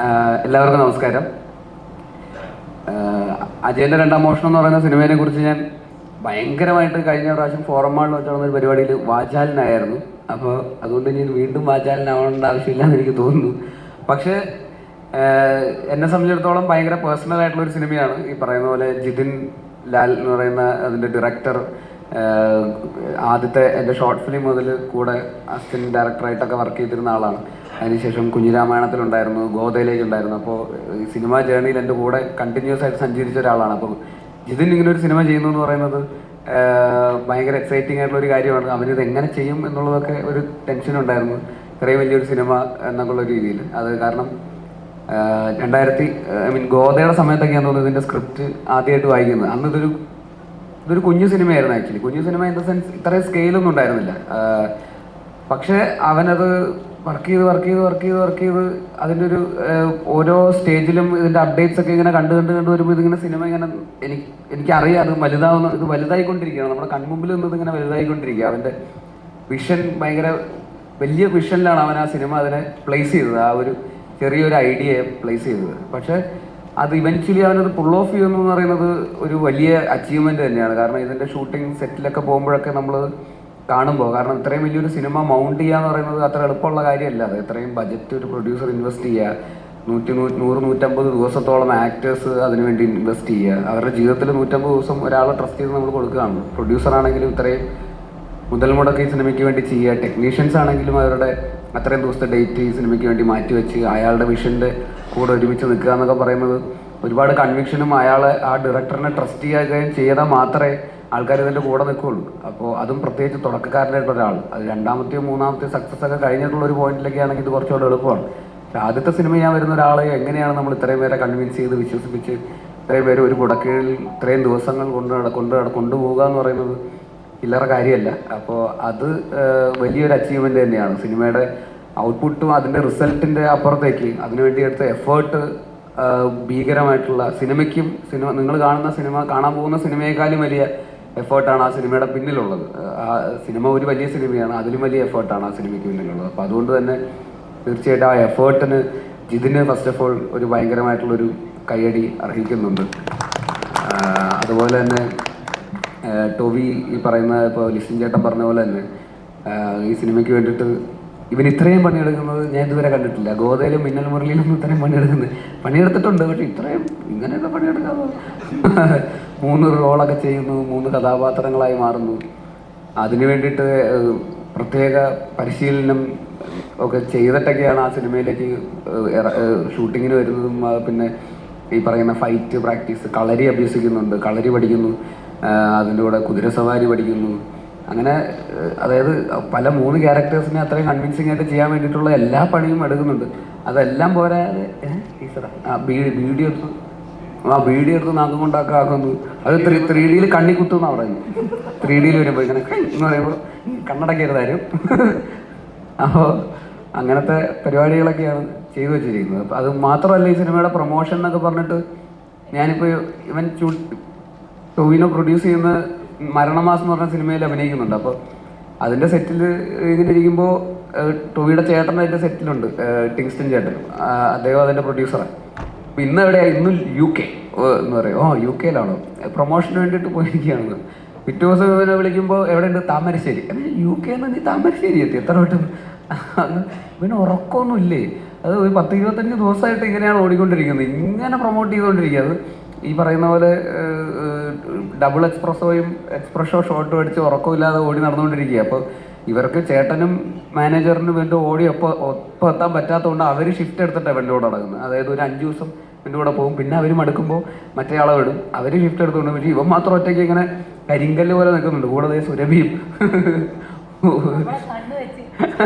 എല്ലാവർക്കും നമസ്കാരം. അജയൻ്റെ രണ്ടാം മോഷണം എന്ന് പറയുന്ന സിനിമയെ കുറിച്ച് ഞാൻ ഭയങ്കരമായിട്ട് കഴിഞ്ഞ പ്രാവശ്യം ഫോറം മാളിൽ വെച്ച് നടന്ന ഒരു പരിപാടിയിൽ വാചാലനായിരുന്നു. അപ്പോൾ അതുകൊണ്ട് ഇനി വീണ്ടും വാചാലനാവേണ്ട ആവശ്യമില്ലെന്ന് എനിക്ക് തോന്നുന്നു. പക്ഷേ എന്നെ സംബന്ധിച്ചിടത്തോളം ഭയങ്കര പേഴ്സണൽ ആയിട്ടുള്ളൊരു സിനിമയാണ്. ഈ പറയുന്ന പോലെ ജിതിൻ ലാൽ എന്ന് പറയുന്ന അതിൻ്റെ ഡയറക്ടർ ആദ്യത്തെ എൻ്റെ ഷോർട്ട് ഫിലിം മുതൽ കൂടെ അസിസ്റ്റൻറ്റ് ഡയറക്ടറായിട്ടൊക്കെ വർക്ക് ചെയ്തിരുന്ന ആളാണ്. അതിനുശേഷം കുഞ്ഞിരാമായണത്തിലുണ്ടായിരുന്നു, ഗോദയിലേക്കുണ്ടായിരുന്നു. അപ്പോൾ ഈ സിനിമാ ജേർണിയിൽ എൻ്റെ കൂടെ കണ്ടിന്യൂസ് ആയിട്ട് സഞ്ചരിച്ച ഒരാളാണ്. അപ്പോൾ ജിതിൻ ഇങ്ങനെ ഒരു സിനിമ ചെയ്യുന്നു എന്ന് പറയുന്നത് ഭയങ്കര എക്സൈറ്റിംഗ് ആയിട്ടുള്ളൊരു കാര്യമാണ്. അവനിത് എങ്ങനെ ചെയ്യും എന്നുള്ളതൊക്കെ ഒരു ടെൻഷൻ ഉണ്ടായിരുന്നു, ഇത്രയും വലിയൊരു സിനിമ എന്നുള്ള രീതിയിൽ. അത് കാരണം ഗോദയുടെ സമയത്തൊക്കെയാണെന്ന് തോന്നുന്നു ഇതിൻ്റെ സ്ക്രിപ്റ്റ് ആദ്യമായിട്ട് വായിക്കുന്നത്. അന്ന് ഇതൊരു കുഞ്ഞു സിനിമയായിരുന്നു. ആക്ച്വലി കുഞ്ഞു സിനിമ ഇൻ ദ സെൻസ് ഇത്രയും സ്കെയിലൊന്നും ഉണ്ടായിരുന്നില്ല. പക്ഷേ അവനത് വർക്ക് ചെയ്ത് അതിൻ്റെ ഒരു ഓരോ സ്റ്റേജിലും ഇതിൻ്റെ അപ്ഡേറ്റ്സ് ഒക്കെ ഇങ്ങനെ കണ്ട് വരുമ്പോൾ ഇതിങ്ങനെ സിനിമ ഇങ്ങനെ എനിക്കറിയാം ഇത് വലുതായിക്കൊണ്ടിരിക്കുകയാണ്. നമ്മുടെ കൺമുമ്പിൽ നിന്നത് ഇങ്ങനെ വലുതായിക്കൊണ്ടിരിക്കുക. അവൻ്റെ വിഷൻ ഭയങ്കര വലിയ വിഷനിലാണ് അവൻ ആ സിനിമ അതിനെ പ്ലേസ് ചെയ്തത്, ആ ഒരു ചെറിയൊരു ഐഡിയയെ പ്ലേസ് ചെയ്തത്. പക്ഷേ അത് ഇവൻച്വലി അവനത് പുൾ ഓഫ് ചെയ്യുന്നു എന്ന് പറയുന്നത് ഒരു വലിയ അച്ചീവ്മെൻറ്റ് തന്നെയാണ്. കാരണം ഇതിൻ്റെ ഷൂട്ടിംഗ് സെറ്റിലൊക്കെ പോകുമ്പോഴൊക്കെ നമ്മൾ കാണുമ്പോൾ, കാരണം ഇത്രയും വലിയൊരു സിനിമ മൗണ്ട് ചെയ്യുക എന്ന് പറയുന്നത് അത്ര എളുപ്പമുള്ള കാര്യമല്ല. അത് ഇത്രയും ബജറ്റ് ഒരു പ്രൊഡ്യൂസർ ഇൻവെസ്റ്റ് ചെയ്യുക, 100-150 ദിവസത്തോളം ആക്ടേഴ്സ് അതിനുവേണ്ടി ഇൻവെസ്റ്റ് ചെയ്യുക, അവരുടെ ജീവിതത്തിൽ 150 ദിവസം ഒരാളെ ട്രസ്റ്റ് ചെയ്ത് നമ്മൾ കൊടുക്കുകയാണ്. പ്രൊഡ്യൂസറാണെങ്കിലും ഇത്രയും മുതൽ മുടക്ക് ഈ സിനിമയ്ക്ക് വേണ്ടി ചെയ്യുക, ടെക്നീഷ്യൻസ് ആണെങ്കിലും അവരുടെ അത്രയും ദിവസത്തെ ഡേറ്റ് ഈ സിനിമയ്ക്ക് വേണ്ടി മാറ്റിവെച്ച് അയാളുടെ വിഷൻ്റെ കൂടെ ഒരുമിച്ച് നിൽക്കുക എന്നൊക്കെ പറയുന്നത് ഒരുപാട് കൺവിക്ഷനും അയാളെ ആ ഡയറക്ടറിനെ ട്രസ്റ്റ് ചെയ്യുകയും ചെയ്താൽ മാത്രമേ ആൾക്കാർ ഇതിൻ്റെ കൂടെ നിൽക്കുകയുള്ളൂ. അപ്പോൾ അതും പ്രത്യേകിച്ച് തുടക്കക്കാരനായിട്ടുള്ള ഒരാൾ, അത് രണ്ടാമത്തെയോ മൂന്നാമത്തെയോ സക്സസ് ഒക്കെ കഴിഞ്ഞിട്ടുള്ള ഒരു പോയിന്റിലൊക്കെ ആണെങ്കിൽ ഇത് കുറച്ചുകൂടെ എളുപ്പമാണ്. പക്ഷേ ആദ്യത്തെ സിനിമ ചെയ്യാൻ വരുന്ന ഒരാളെ എങ്ങനെയാണ് നമ്മൾ ഇത്രയും പേരെ കൺവിൻസ് ചെയ്ത് വിശ്വസിപ്പിച്ച് ഇത്രയും പേര് ഒരു കുടക്കീഴിൽ ഇത്രയും ദിവസങ്ങൾ കൊണ്ടുപോകുക എന്ന് പറയുന്നത് ചില്ലറ കാര്യമല്ല. അപ്പോൾ അത് വലിയൊരു അച്ചീവ്മെൻ്റ് തന്നെയാണ്. സിനിമയുടെ ഔട്ട്പുട്ടും അതിൻ്റെ റിസൾട്ടിൻ്റെ അപ്പുറത്തേക്ക് അതിനുവേണ്ടി എടുത്ത എഫേർട്ട് ഭീകരമായിട്ടുള്ള നിങ്ങൾ കാണാൻ പോകുന്ന സിനിമയെക്കാളും വലിയ എഫേർട്ടാണ് ആ സിനിമയുടെ പിന്നിലുള്ളത്. ആ സിനിമ ഒരു വലിയ സിനിമയാണ്, അതിലും വലിയ എഫേർട്ടാണ് ആ സിനിമയ്ക്ക് പിന്നിലുള്ളത്. അപ്പോൾ അതുകൊണ്ട് തന്നെ തീർച്ചയായിട്ടും ആ എഫേർട്ടിന് ജിതിന് ഫസ്റ്റ് ഓഫ് ഓൾ ഒരു ഭയങ്കരമായിട്ടുള്ളൊരു കയ്യടി അർഹിക്കുന്നുണ്ട്. അതുപോലെ തന്നെ ടോവി ഈ പറയുന്ന ഇപ്പോൾ ലിസിൻ ചേട്ടൻ പറഞ്ഞ പോലെ തന്നെ ഈ സിനിമയ്ക്ക് വേണ്ടിയിട്ട് ഇവൻ ഇത്രയും പണിയെടുക്കുന്നത് ഞാൻ ഇതുവരെ കണ്ടിട്ടില്ല. ഗോദയിലും മിന്നൽ മുരളിയിലൊന്നും ഇത്രയും പണിയെടുത്തിട്ടുണ്ട്. പക്ഷെ ഇത്രയും ഇങ്ങനെയൊക്കെ പണിയെടുക്കാമോ? 3 റോളൊക്കെ ചെയ്യുന്നു, 3 കഥാപാത്രങ്ങളായി മാറുന്നു. അതിന് വേണ്ടിയിട്ട് പ്രത്യേക പരിശീലനം ഒക്കെ ചെയ്തിട്ടൊക്കെയാണ് ആ സിനിമയിലേക്ക് ഷൂട്ടിങ്ങിന് വരുന്നതും. പിന്നെ ഈ പറയുന്ന ഫൈറ്റ് പ്രാക്ടീസ്, കളരി അഭ്യസിക്കുന്നുണ്ട്, കളരി പഠിക്കുന്നു, അതിൻ്റെ കൂടെ കുതിരസവാരി പഠിക്കുന്നു. അങ്ങനെ അതായത് പല 3 ക്യാരക്ടേഴ്സിനെ അത്രയും കൺവിൻസിങ് ആയിട്ട് ചെയ്യാൻ വേണ്ടിയിട്ടുള്ള എല്ലാ പണിയും എടുക്കുന്നുണ്ട്. അതെല്ലാം പോരാതെ വീഡിയോ എടുത്ത് നാക്കം കൊണ്ടൊക്കെ ആക്കുന്നു. അത് 3Dയിൽ കണ്ണി കുത്തുമെന്നാണ് പറയുന്നത്. 3Dയിൽ വരുമ്പോൾ ഇങ്ങനെ എന്ന് പറയുമ്പോൾ കണ്ണടക്കരുതാരും. അപ്പോൾ അങ്ങനത്തെ പരിപാടികളൊക്കെയാണ് ചെയ്തു വെച്ചിരിക്കുന്നത്. അപ്പോൾ അത് മാത്രമല്ല, ഈ സിനിമയുടെ പ്രൊമോഷൻ എന്നൊക്കെ പറഞ്ഞിട്ട് ഞാനിപ്പോൾ ഇവൻ ടോവിനോ പ്രൊഡ്യൂസ് ചെയ്യുന്ന മരണമാസം എന്ന് പറഞ്ഞ സിനിമയിൽ അഭിനയിക്കുന്നുണ്ട്. അപ്പോൾ അതിൻ്റെ സെറ്റിൽ ഇങ്ങനെ ഇരിക്കുമ്പോൾ ടോവിയുടെ ചേട്ടൻ അതിൻ്റെ സെറ്റിലുണ്ട്, ടിങ്സ്റ്റൺ ചേട്ടൻ, അദ്ദേഹം അതിൻ്റെ പ്രൊഡ്യൂസറാണ്. അപ്പോൾ ഇന്ന് UK എന്ന് പറയും. UK-ലാണോ പ്രൊമോഷന് വേണ്ടിയിട്ട് പോയിരിക്കുകയാണെന്ന്. പിറ്റേ ദിവസം ഇവനെ വിളിക്കുമ്പോൾ എവിടെയുണ്ട്? താമരശ്ശേരി. UK-ന്ന് നീ താമരശ്ശേരി എത്തി? എത്ര പെട്ടെന്ന്! ഇവന് ഉറക്കമൊന്നുമില്ലേ? അത് ഒരു 10-25 ദിവസമായിട്ട് ഇങ്ങനെയാണ് ഓടിക്കൊണ്ടിരിക്കുന്നത്, ഇങ്ങനെ പ്രൊമോട്ട് ചെയ്തുകൊണ്ടിരിക്കുക. അത് ഈ പറയുന്ന പോലെ ഡബിൾ എക്സ്പ്രഷോ ഷോട്ടും അടിച്ച് ഉറക്കമില്ലാതെ ഓടി നടന്നുകൊണ്ടിരിക്കുക. അപ്പോൾ ഇവർക്ക് ചേട്ടനും മാനേജറിനും വേണ്ടി ഒപ്പം എത്താൻ പറ്റാത്തതുകൊണ്ട് അവർ ഷിഫ്റ്റ് എടുത്തിട്ട് ഇവൻ്റെ കൂടെ നടക്കുന്നത്. അതായത് ഒരു 5 ദിവസം എൻ്റെ കൂടെ പോകും, പിന്നെ അവർ മടുക്കുമ്പോൾ മറ്റേ ആളെ വിടും, അവർ ഷിഫ്റ്റ് എടുത്തുകൊണ്ട്. പക്ഷേ ഇവൻ മാത്രം ഒറ്റയ്ക്ക് ഇങ്ങനെ കരിങ്കല്ല് പോലെ നിൽക്കുന്നുണ്ട്. കൂടെ സുരഭിയും.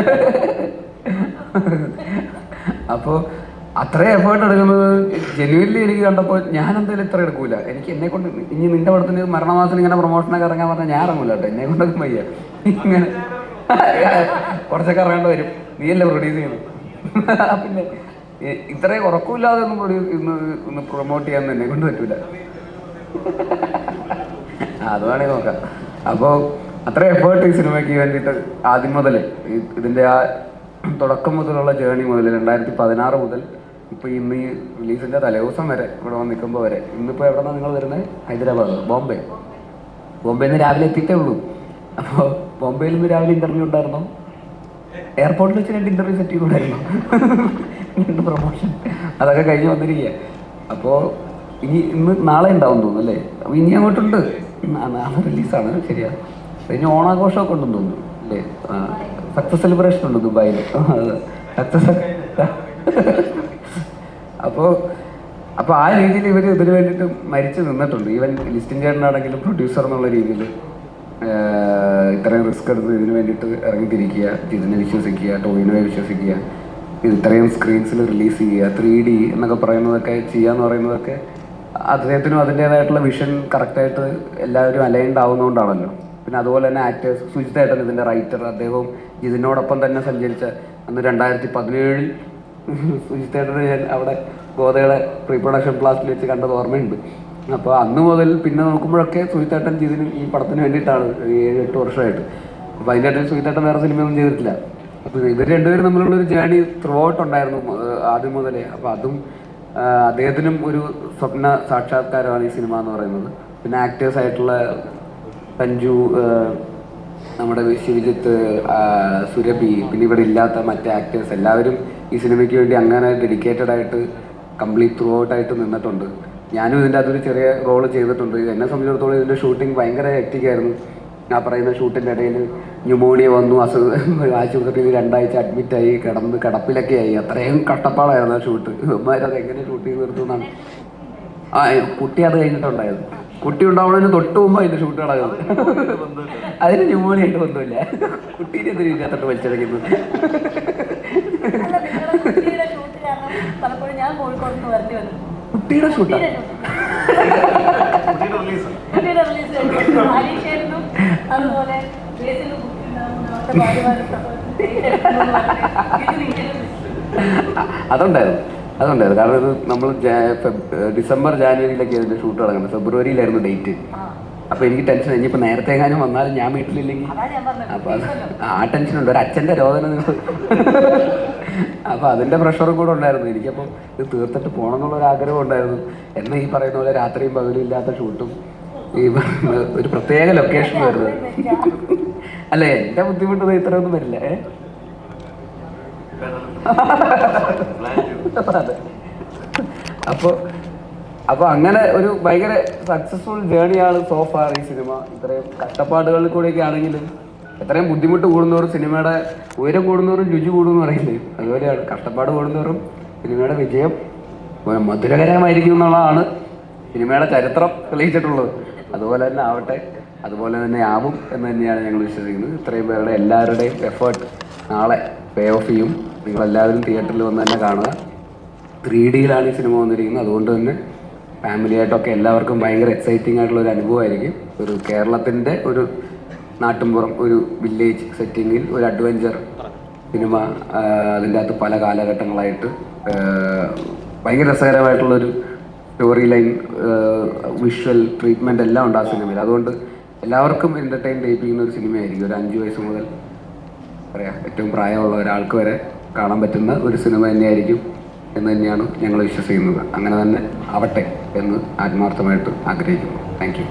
അപ്പോൾ അത്രയും എഫേർട്ട് എടുക്കുന്നത് ജെന്യുവൻലി എനിക്ക് കണ്ടപ്പോൾ ഞാൻ എന്തായാലും ഇത്ര എടുക്കൂല. എനിക്ക് എന്നെക്കൊണ്ട് ഇനി നിൻ്റെ പടത്തിന് മരണമാസത്തിന് ഇങ്ങനെ പ്രൊമോഷനൊക്കെ ഇറങ്ങാൻ പറഞ്ഞാൽ ഞാൻ ഇറങ്ങൂല കേട്ടോ. എന്നെ കൊണ്ടൊക്കെ വയ്യ. ഇങ്ങനെ കുറച്ചൊക്കെ ഇറങ്ങേണ്ടി വരും, നീയല്ലേ പ്രൊഡ്യൂസ് ചെയ്യുന്നത്. പിന്നെ ഇത്രയും ഉറക്കമില്ലാതെ ഒന്ന് പ്രൊമോട്ട് ചെയ്യാൻ എന്നെ കൊണ്ട് പറ്റൂല. അത് വേണമെങ്കിൽ നോക്കാം. അപ്പോൾ അത്ര എഫേർട്ട് ഈ സിനിമയ്ക്ക് വേണ്ടിയിട്ട് ആദ്യം മുതൽ ഇതിൻ്റെ ആ തുടക്കം മുതലുള്ള ജേണി മുതൽ 2016 മുതൽ ഇപ്പോൾ ഇന്ന് ഈ റിലീസിൻ്റെ തലേദിവസം വരെ ഇവിടെ വന്ന് നിൽക്കുമ്പോൾ വരെ, ഇന്നിപ്പോൾ എവിടെ നിന്നാണ് നിങ്ങൾ വരുന്നത്? ഹൈദരാബാദ്, ബോംബെയിൽ നിന്ന് രാവിലെ എത്തിയിട്ടേ ഉള്ളൂ. അപ്പോൾ ബോംബെയിൽ നിന്ന് രാവിലെ ഇൻ്റർവ്യൂ ഉണ്ടായിരുന്നു, എയർപോർട്ടിൽ വെച്ച് 2 ഇൻ്റർവ്യൂ സെറ്റ് ചെയ്തുണ്ടായിരുന്നു, 2 പ്രൊമോഷൻ, അതൊക്കെ കഴിഞ്ഞ് വന്നിരിക്കുക. അപ്പോൾ നാളെ ഉണ്ടാവും തോന്നുന്നു അല്ലേ? അപ്പോൾ ഇനി അങ്ങോട്ടുണ്ട്, നാളെ റിലീസാണ്, ശരിയാണ്. ഇനി ഓണാഘോഷമൊക്കെ ഉണ്ടെന്ന് തോന്നുന്നു അല്ലേ? സക്സസ് സെലിബ്രേഷൻ ഉണ്ട് ദുബായിൽ, സക്സസ്. അപ്പോൾ ആ രീതിയിൽ ഇവർ ഇതിന് വേണ്ടിയിട്ട് മരിച്ചു നിന്നിട്ടുണ്ട്. ഈവൻ ലിസ്റ്റിൻ ചേട്ടനാണെങ്കിലും പ്രൊഡ്യൂസർ എന്നുള്ള രീതിയിൽ ഇത്രയും റിസ്ക് എടുത്ത് ഇതിന് വേണ്ടിയിട്ട് ഇറങ്ങിത്തിരിക്കുക, ഇതിനെ വിശ്വസിക്കുക, ടോവിനോയെ വിശ്വസിക്കുക, ഇത്രയും സ്ക്രീൻസിൽ റിലീസ് ചെയ്യുക, 3D എന്നൊക്കെ പറയുന്നതൊക്കെ ചെയ്യാന്ന് പറയുന്നതൊക്കെ അദ്ദേഹത്തിനും അതിൻ്റേതായിട്ടുള്ള വിഷൻ കറക്റ്റായിട്ട് എല്ലാവരും അലൈൻഡ് ആവുന്നതുകൊണ്ടാണല്ലോ. പിന്നെ അതുപോലെ തന്നെ ആക്ടേഴ്സ്, സുജിത്തേട്ടൻ ഇതിൻ്റെ റൈറ്റർ, അദ്ദേഹവും ഇതിനോടൊപ്പം തന്നെ സഞ്ചരിച്ച അന്ന് 2017 സുജിത്തേട്ടനെ ഞാൻ അവിടെ ഗോതയുടെ പ്രീ പ്രൊഡക്ഷൻ ക്ലാസ്സിൽ വെച്ച് കണ്ടത് ഓർമ്മയുണ്ട്. അപ്പോൾ അന്ന് മുതൽ പിന്നെ നോക്കുമ്പോഴൊക്കെ സുജിത്തേട്ടൻ ഇതിന് ഈ പടത്തിന് വേണ്ടിയിട്ടാണ് 7-8 വർഷമായിട്ട്. അപ്പോൾ അതിൻ്റെ ഇടയിൽ സുജിത്തേട്ടൻ വേറെ സിനിമയൊന്നും ചെയ്തിട്ടില്ല. അപ്പോൾ ഇവർ രണ്ടുപേരും തമ്മിലുള്ളൊരു ജേണി ത്രൂ ഔട്ട് ഉണ്ടായിരുന്നു ആദ്യം മുതലേ. അപ്പോൾ അതും അദ്ദേഹത്തിനും ഒരു സ്വപ്ന സാക്ഷാത്കാരമാണ് ഈ സിനിമ എന്ന് പറയുന്നത്. പിന്നെ ആക്ടേഴ്സായിട്ടുള്ള സഞ്ജു, നമ്മുടെ ശിവജിത്ത്, സുരഭി, പിന്നെ ഇവിടെ ഇല്ലാത്ത മറ്റ് ആക്ടേഴ്സ് എല്ലാവരും ഈ സിനിമയ്ക്ക് വേണ്ടി അങ്ങനെ ഡെഡിക്കേറ്റഡ് ആയിട്ട് കംപ്ലീറ്റ് ത്രൂ ഔട്ടായിട്ട് നിന്നിട്ടുണ്ട്. ഞാനും ഇതിൻ്റെ അതൊരു ചെറിയ റോള് ചെയ്തിട്ടുണ്ട്. എന്നെ സംബന്ധിച്ചിടത്തോളം ഇതിൻ്റെ ഷൂട്ടിംഗ് ഭയങ്കര ഹെക്റ്റിക്കായിരുന്നു. ആ പറയുന്ന ഷൂട്ടിൻ്റെ ഇടയിൽ ന്യൂമോണിയ വന്നു, ആശുപത്രിയിൽ 2 ആഴ്ച അഡ്മിറ്റായി, കിടപ്പിലൊക്കെ ആയി. അത്രയും കഷ്ടപ്പാടായിരുന്നു ആ ഷൂട്ട്. ഇവന്മാരത് എങ്ങനെ ഷൂട്ട് ചെയ്ത് നിർത്തുന്നതാണ്. കുട്ടി അത് കഴിഞ്ഞിട്ടുണ്ടായിരുന്നു. കുട്ടി ഉണ്ടാവുന്നതിന് തൊട്ട് മുമ്പ് അതിൻ്റെ ഷൂട്ട് നടക്കുന്നത്. അതിന് ന്യൂമോണിയ ആയിട്ട് ബന്ധമില്ല. കുട്ടീനെ എന്തിനും ഇതിനകത്തോട്ട് വലിച്ചടയ്ക്കുന്നത്. കുട്ടിയുടെ ഷൂട്ടാണ്. അതുണ്ടായിരുന്നു. കാരണം ഇത് നമ്മൾ ഡിസംബർ ജാനുവരിയിലൊക്കെ അതിൻ്റെ ഷൂട്ട് തുടങ്ങുന്നത്. ഫെബ്രുവരിയിലായിരുന്നു ഡേറ്റ്. അപ്പോൾ എനിക്ക് ടെൻഷൻ, ഇനിയിപ്പോൾ നേരത്തെ എങ്ങാനും വന്നാലും ഞാൻ വീട്ടിലില്ലെങ്കിൽ അപ്പോൾ ആ ടെൻഷനുണ്ട്. ഒരു അച്ഛൻ്റെ രോദന. അപ്പോൾ അതിൻ്റെ പ്രഷറും കൂടെ ഉണ്ടായിരുന്നു എനിക്കപ്പോൾ. ഇത് തീർത്തിട്ട് പോകണം എന്നുള്ളൊരു ആഗ്രഹം ഉണ്ടായിരുന്നു. എന്നാൽ ഈ പറയുന്ന പോലെ രാത്രിയും പകലും ഇല്ലാത്ത ഷൂട്ടും ഈ ഒരു പ്രത്യേക ലൊക്കേഷൻ വരുന്നത്. അല്ലേ, എൻ്റെ ബുദ്ധിമുട്ട് ഇത്രയൊന്നും വരില്ല. അപ്പോൾ അങ്ങനെ ഒരു ഭയങ്കര സക്സസ്ഫുൾ ജേണിയാണ് സോഫാർ ഈ സിനിമ. ഇത്രയും കഷ്ടപ്പാടുകളിൽ കൂടെയൊക്കെ ആണെങ്കിലും എത്രയും ബുദ്ധിമുട്ട് കൂടുന്നവരും സിനിമയുടെ ഉയരം കൂടുന്നവരും രുചി കൂടുമെന്ന് പറയില്ലേ, അതുപോലെയാണ്. കഷ്ടപ്പാട് കൂടുന്നവരും സിനിമയുടെ വിജയം മധുരകരമായിരിക്കും എന്നുള്ളതാണ് സിനിമയുടെ ചരിത്രം തെളിയിച്ചിട്ടുള്ളത്. അതുപോലെ തന്നെ ആവട്ടെ, അതുപോലെ തന്നെ ആവും എന്ന് തന്നെയാണ് ഞങ്ങൾ വിശ്വസിക്കുന്നത്. ഇത്രയും പേരുടെ എല്ലാവരുടെയും എഫേർട്ട് നാളെ പേ ഓഫ് ചെയ്യും. നിങ്ങളെല്ലാവരും തിയേറ്ററിൽ വന്ന് തന്നെ കാണുക. 3Dയിലാണ് ഈ സിനിമ വന്നിരിക്കുന്നത്. അതുകൊണ്ട് തന്നെ ഫാമിലിയായിട്ടൊക്കെ എല്ലാവർക്കും ഭയങ്കര എക്സൈറ്റിംഗ് ആയിട്ടുള്ള ഒരു അനുഭവമായിരിക്കും. ഒരു കേരളത്തിൻ്റെ ഒരു നാട്ടിൻപുറം, ഒരു വില്ലേജ് സെറ്റിങ്ങിൽ ഒരു അഡ്വഞ്ചർ സിനിമ. അതിൻ്റെ അകത്ത് പല കാലഘട്ടങ്ങളായിട്ട് ഭയങ്കര രസകരമായിട്ടുള്ളൊരു സ്റ്റോറി ലൈൻ, വിഷ്വൽ ട്രീറ്റ്മെൻറ്റ് എല്ലാം ഉണ്ട് ആ സിനിമയിൽ. അതുകൊണ്ട് എല്ലാവർക്കും എൻ്റർടൈൻ ചെയ്യിപ്പിക്കുന്ന ഒരു സിനിമയായിരിക്കും. ഒരു 5 വയസ്സ് മുതൽ പറയാം ഏറ്റവും പ്രായമുള്ള ഒരാൾക്ക് വരെ കാണാൻ പറ്റുന്ന ഒരു സിനിമ തന്നെയായിരിക്കും എന്ന് തന്നെയാണ് ഞങ്ങൾ വിശ്വസിക്കുന്നത്. അങ്ങനെ തന്നെ ആവട്ടെ എന്ന് ആത്മാർത്ഥമായിട്ട് ആഗ്രഹിക്കുന്നു. Thank you.